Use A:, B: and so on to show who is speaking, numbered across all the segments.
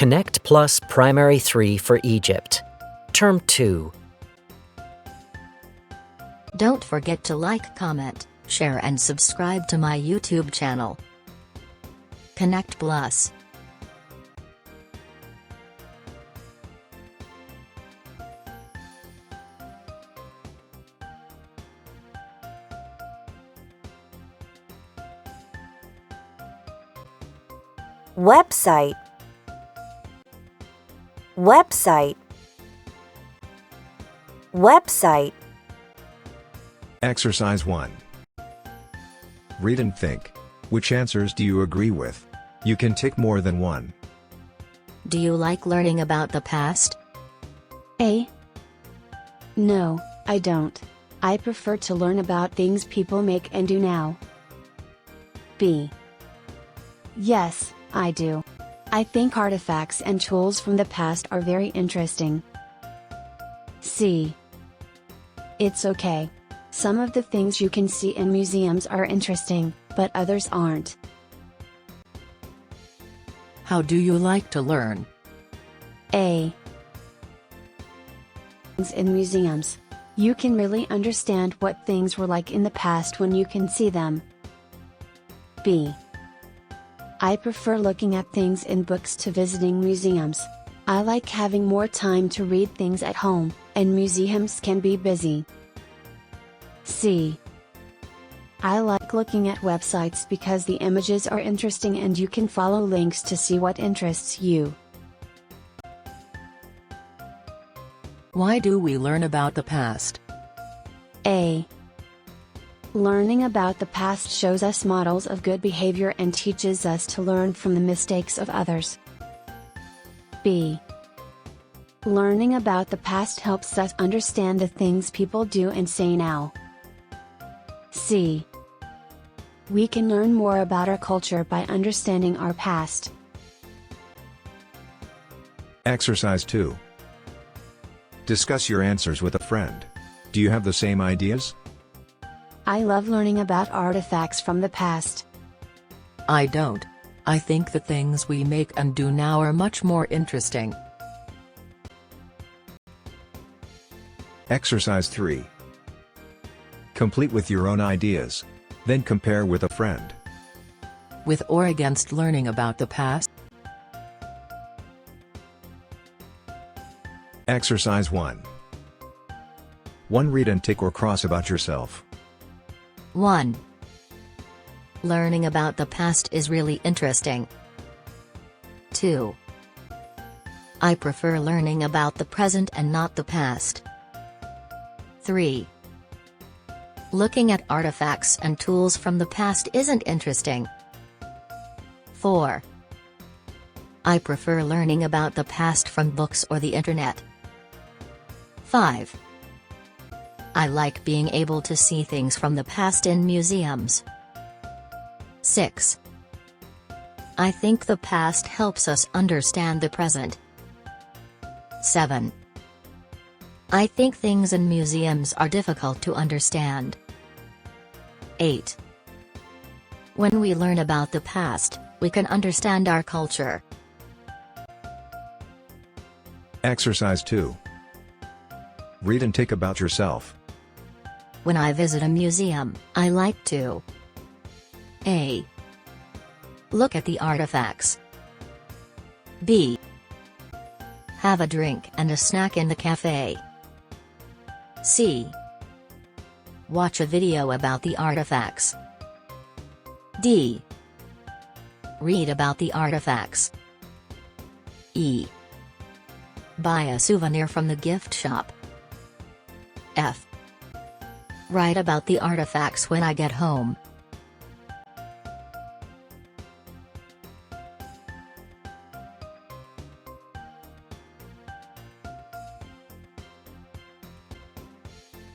A: Connect Plus Primary 3 for Egypt. Term 2.
B: Don't forget to like, comment, share and subscribe to my YouTube channel. Connect Plus.
C: Website. Website. Website.
D: Exercise 1. Read and think. Which answers do you agree with? You can tick more than one.
B: Do you like learning about the past?
E: A. No, I don't. I prefer to learn about things people make and do now. B. Yes, I do. I think artifacts and tools from the past are very interesting. C. It's okay. Some of the things you can see in museums are interesting, but others aren't.
B: How do you like to learn?
E: A. In museums. You can really understand what things were like in the past when you can see them. B. I prefer looking at things in books to visiting museums. I like having more time to read things at home, and museums can be busy. C. I like looking at websites because the images are interesting and you can follow links to see what interests you.
B: Why do we learn about the past?
E: A. Learning about the past shows us models of good behavior and teaches us to learn from the mistakes of others. B. Learning about the past helps us understand the things people do and say now. C. We can learn more about our culture by understanding our past.
D: Exercise 2. Discuss your answers with a friend. Do you have the same ideas?
E: I love learning about artifacts from the past.
B: I don't. I think the things we make and do now are much more interesting.
D: Exercise 3. Complete with your own ideas. Then compare with a friend.
B: With or against learning about the past?
D: Exercise 1. 1. Read and tick or cross about yourself.
B: 1. Learning about the past is really interesting. 2. I prefer learning about the present and not the past. 3. Looking at artifacts and tools from the past isn't interesting. 4. I prefer learning about the past from books or the internet. 5. I like being able to see things from the past in museums. 6. I think the past helps us understand the present. 7. I think things in museums are difficult to understand. 8. When we learn about the past, we can understand our culture.
D: Exercise 2. Read and tick about yourself.
B: When I visit a museum, I like to A. Look at the artifacts. B. Have a drink and a snack in the cafe. C. Watch a video about the artifacts. D. Read about the artifacts. E. Buy a souvenir from the gift shop. F. Write about the artifacts when I get home.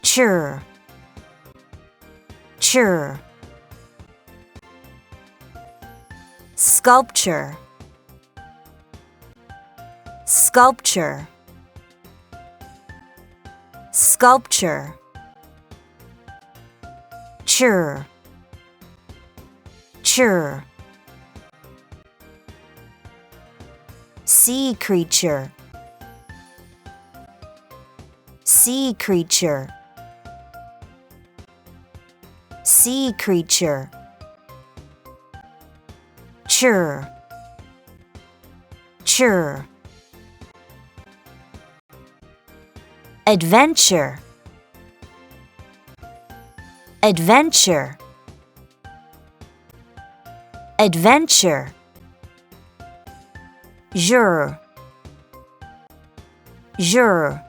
C: Sure. Sure. Sculpture. Sculpture. Sculpture. Sure. Sure. Sea creature. Sea creature. Sea creature. Chur. Chur. Adventure. Adventure. Adventure. Jure. Jure.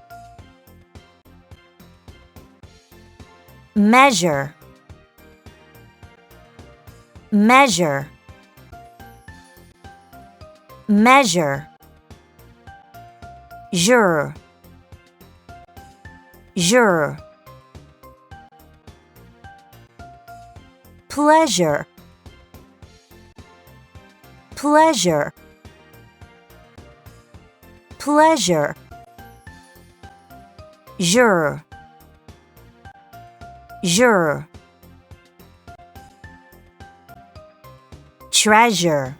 C: Measure. Measure. Measure. Jure. Jure. Pleasure. Pleasure. Pleasure. Jure. Jure. Treasure.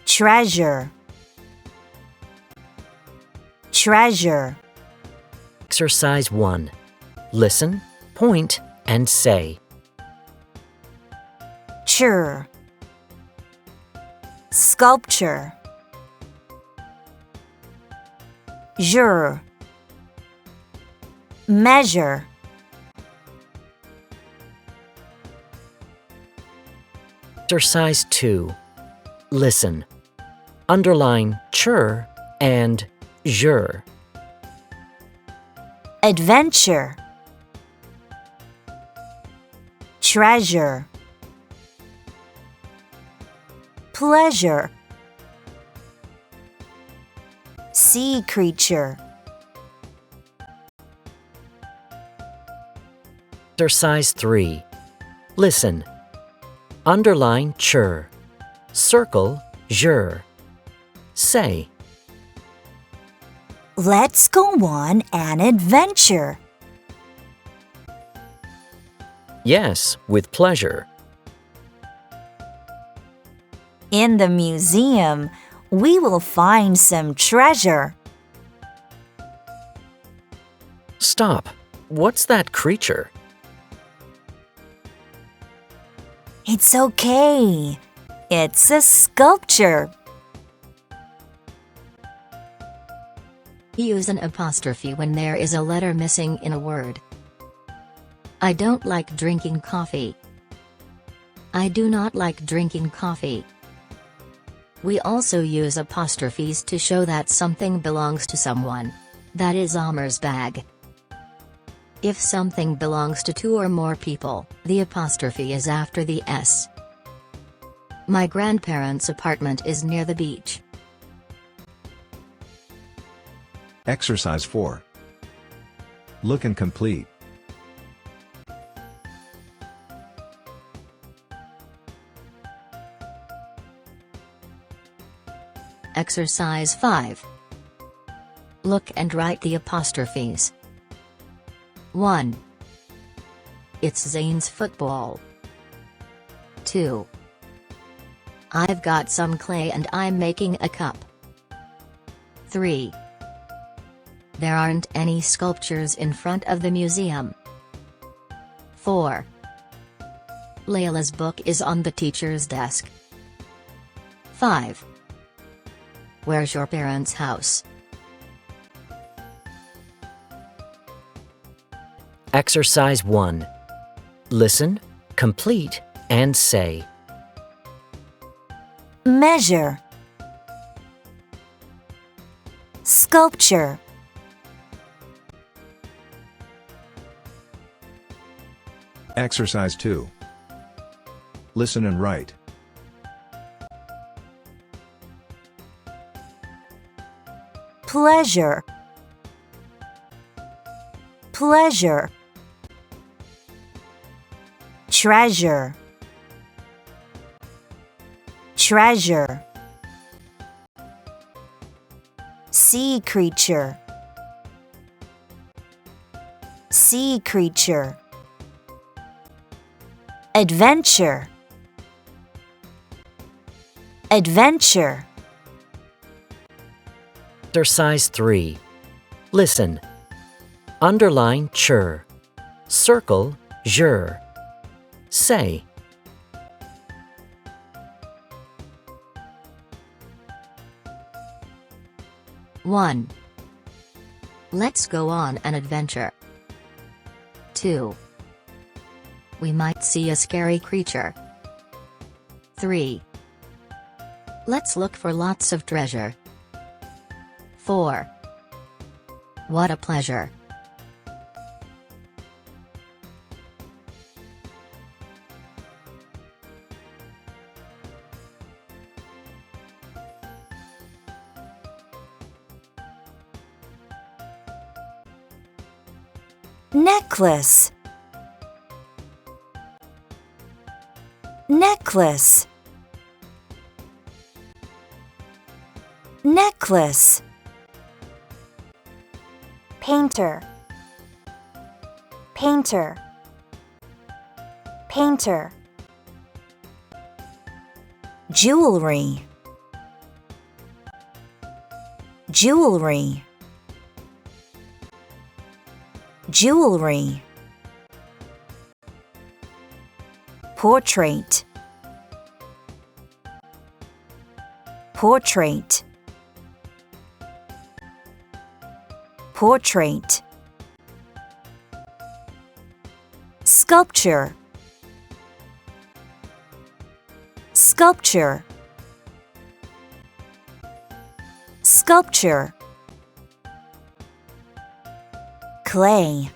C: Treasure. Treasure.
A: Exercise 1. Listen, point, and say.
C: Chur. Sculpture. Jure. Measure.
A: Exercise 2. Listen. Underline chur and jure.
C: Adventure. Treasure. Pleasure. Sea creature.
A: Exercise 3. Listen. Underline chur. Circle jure. Say.
C: Let's go on an adventure.
A: Yes, with pleasure.
C: In the museum, we will find some treasure.
A: Stop. What's that creature?
C: It's okay. It's a sculpture.
B: Use an apostrophe when there is a letter missing in a word. I don't like drinking coffee. I do not like drinking coffee. We also use apostrophes to show that something belongs to someone. That is Amer's bag. If something belongs to 2 or more people, the apostrophe is after the S. My grandparents' apartment is near the beach.
D: Exercise 4. Look and complete.
B: Exercise 5. Look and write the apostrophes. 1. It's Zane's football. 2. I've got some clay and I'm making a cup. 3. There aren't any sculptures in front of the museum. 4. Layla's book is on the teacher's desk. 5. Where's your parents' house?
A: Exercise 1. Listen, complete, and say.
C: Measure. Sculpture.
D: Exercise 2. Listen and write.
C: Pleasure. Pleasure. Treasure. Treasure. Sea creature. Sea creature. Adventure. Adventure.
A: Exercise 3. Listen. Underline chur. Circle jur. Say.
B: One. Let's go on an adventure. 2. We might see a scary creature. 3. Let's look for lots of treasure. 4. What a pleasure.
C: Necklace. Necklace. Necklace. Painter. Painter. Painter. Jewelry. Jewelry. Jewelry. Portrait. Portrait. Portrait. Sculpture. Sculpture. Sculpture. Clay.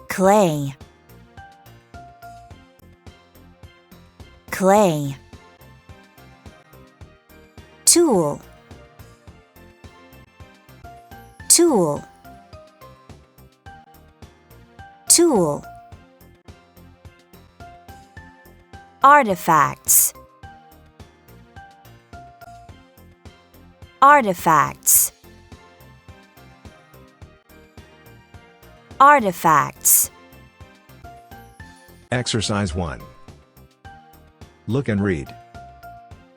C: Clay. Clay. Tool. Tool. Tool. Artifacts. Artifacts. Artifacts.
D: Exercise 1. Look and read.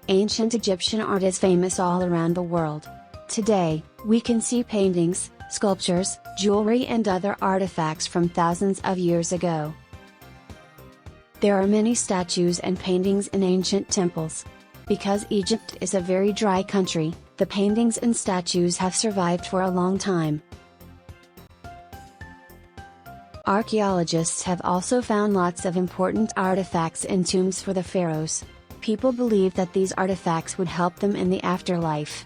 E: Ancient Egyptian art is famous all around the world. Today, we can see paintings, sculptures, jewelry and other artifacts from thousands of years ago. There are many statues and paintings in ancient temples. Because Egypt is a very dry country, the paintings and statues have survived for a long time. Archaeologists have also found lots of important artifacts in tombs for the pharaohs. People believe that these artifacts would help them in the afterlife.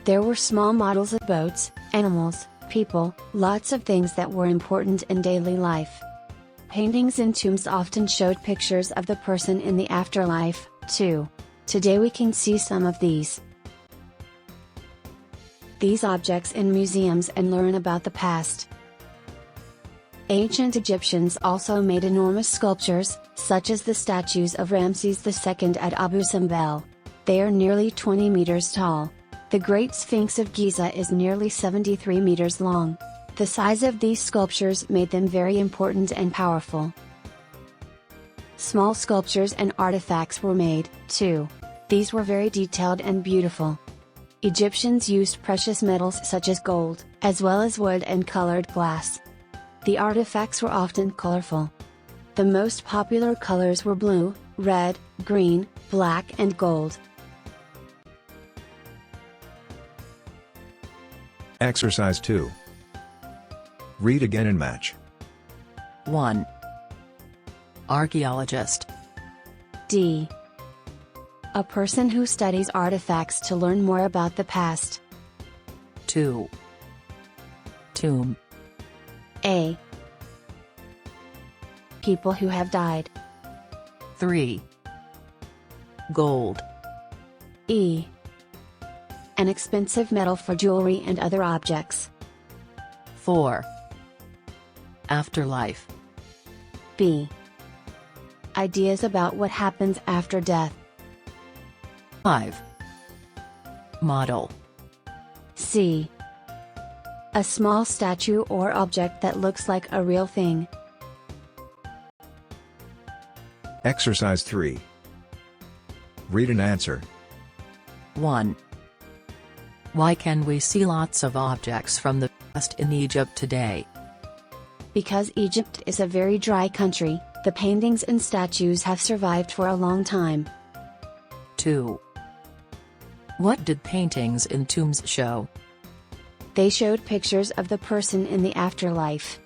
E: There were small models of boats, animals, people, lots of things that were important in daily life. Paintings in tombs often showed pictures of the person in the afterlife, too. Today we can see some of these objects in museums and learn about the past. Ancient Egyptians also made enormous sculptures, such as the statues of Ramses II at Abu Simbel. They are nearly 20 meters tall. The Great Sphinx of Giza is nearly 73 meters long. The size of these sculptures made them very important and powerful. Small sculptures and artifacts were made, too. These were very detailed and beautiful. Egyptians used precious metals such as gold, as well as wood and colored glass. The artifacts were often colorful. The most popular colors were blue, red, green, black and gold.
D: Exercise 2. Read again and match.
F: 1. Archaeologist.
E: D. A person who studies artifacts to learn more about the past.
F: 2. Tomb.
E: A. People who have died.
F: 3. Gold.
E: E. An expensive metal for jewelry and other objects.
F: 4. Afterlife.
E: B. Ideas about what happens after death.
F: 5. Model.
E: C. A small statue or object that looks like a real thing.
D: Exercise 3. Read and answer.
F: 1. Why can we see lots of objects from the past in Egypt today?
E: Because Egypt is a very dry country, the paintings and statues have survived for a long time.
F: 2. What did paintings in tombs show?
E: They showed pictures of the person in the afterlife.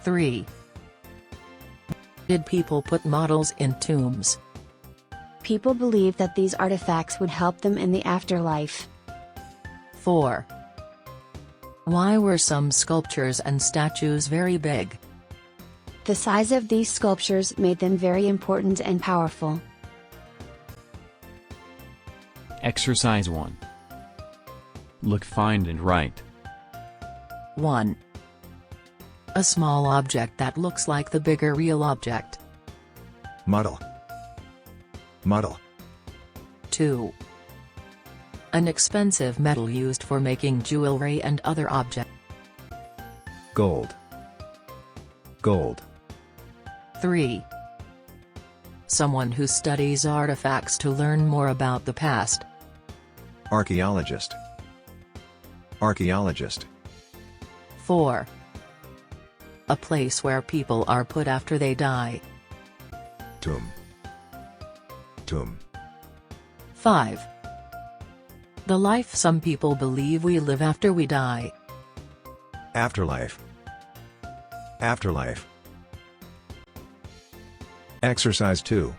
F: 3. Did people put models in tombs?
E: People believed that these artifacts would help them in the afterlife.
F: 4. Why were some sculptures and statues very big?
E: The size of these sculptures made them very important and powerful.
G: Exercise 1. Look, find and write.
F: 1. A small object that looks like the bigger real object.
D: Muddle. Muddle.
F: 2. An expensive metal used for making jewelry and other objects.
D: Gold. Gold.
F: 3. Someone who studies artifacts to learn more about the past.
D: Archaeologist. Archaeologist.
F: 4. A place where people are put after they die.
D: Tomb. Tomb.
F: 5. The life some people believe we live after we die.
D: Afterlife. Afterlife. Exercise 2.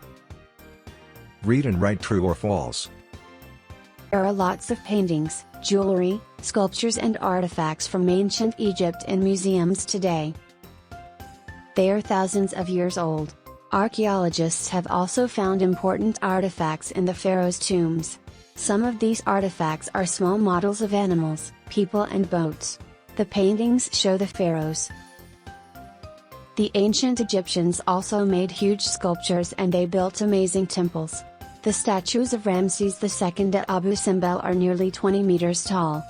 D: Read and write true or false.
E: There are lots of paintings, jewelry, sculptures and artifacts from ancient Egypt in museums today. They are thousands of years old. Archaeologists have also found important artifacts in the pharaohs' tombs. Some of these artifacts are small models of animals, people and boats. The paintings show the pharaohs. The ancient Egyptians also made huge sculptures and they built amazing temples. The statues of Ramses II at Abu Simbel are nearly 20 meters tall.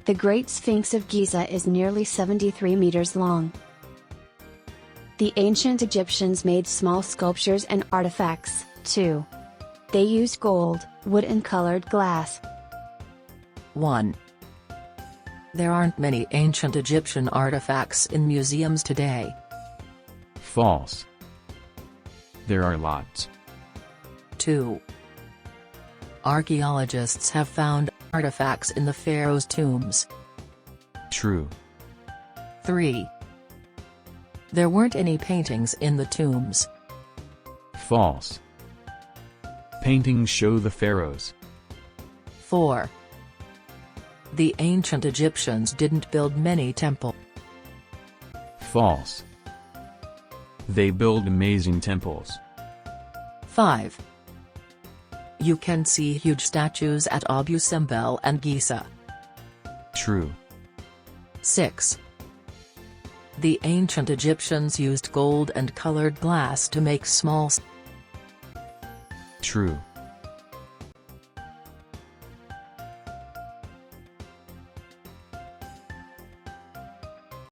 E: The Great Sphinx of Giza is nearly 73 meters long. The ancient Egyptians made small sculptures and artifacts, too. They used gold, wood and colored glass.
F: 1. There aren't many ancient Egyptian artifacts in museums today.
G: False. There are lots.
F: 2. Archaeologists have found artifacts in the pharaohs' tombs.
G: True.
F: 3. There weren't any paintings in the tombs.
G: False. Paintings show the pharaohs.
F: 4. The ancient Egyptians didn't build many temples.
G: False. They build amazing temples.
F: 5. You can see huge statues at Abu Simbel and Giza.
G: True.
F: 6. The ancient Egyptians used gold and colored glass to make small.
G: True.